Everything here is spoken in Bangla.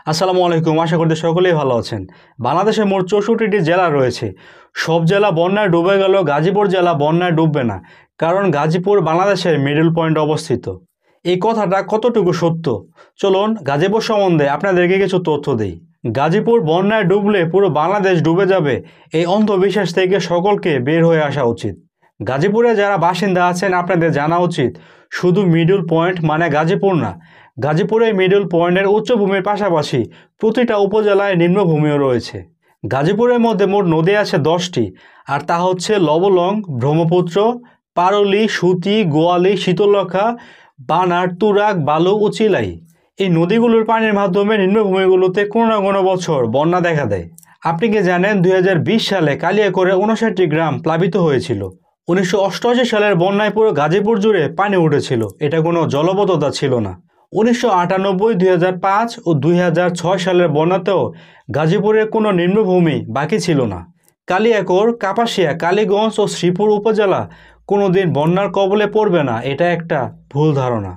আসসালামু আলাইকুম, আশা করি সকলেই ভালো আছেন। বাংলাদেশে মোট ৬৪টি জেলা রয়েছে। সব জেলা বন্যায় ডুবে গেল, গাজীপুর জেলা বন্যায় ডুববে না, কারণ গাজীপুর বাংলাদেশের মিডল পয়েন্ট অবস্থিত। এই কথাটা কতটুকু সত্য, চলুন গাজীপুর সম্বন্ধে আপনাদেরকে কিছু তথ্য দিই। গাজীপুর বন্যায় ডুবলে পুরো বাংলাদেশ ডুবে যাবে, এই অন্ধবিশ্বাস থেকে সকলকে বের হয়ে আসা উচিত। গাজীপুরে যারা বাসিন্দা আছেন আপনাদের জানা উচিত, শুধু মিডল পয়েন্ট মানে গাজীপুর না, গাজীপুরে মিডল পয়েন্টের উচ্চভূমির পাশাপাশি প্রতিটা উপজেলায় নিম্নভূমিও রয়েছে। গাজীপুরের মধ্যে মোট নদী আছে 10টি, আর তা হচ্ছে লবলং, ব্রহ্মপুত্র, পারলি, সুতি, গোয়ালি, শীতলক্ষা, বানার, তুরাগ, বালু ও চিলাই। এই নদীগুলোর পানির মাধ্যমে নিম্নভূমিগুলোতে কোনো না কোনো বছর বন্যা দেখা দেয়। আপনি কি জানেন 2020 সালে কালিয়াকৈরে 59টি গ্রাম প্লাবিত হয়েছিল। 1988 সালের বন্যায় পুরো গাজীপুর জুড়ে পানি উঠেছিল, এটা কোনো জলবদ্ধতা ছিল না। 1998, 2005 ও 2006 সালের বন্যাতেও গাজীপুরের কোনো নিম্নভূমি বাকি ছিল না। কালিয়াকৈর, কাপাসিয়া, কালীগঞ্জ ও শ্রীপুর উপজেলা কোনোদিন বন্যার কবলে পড়বে না, এটা একটা ভুল ধারণা।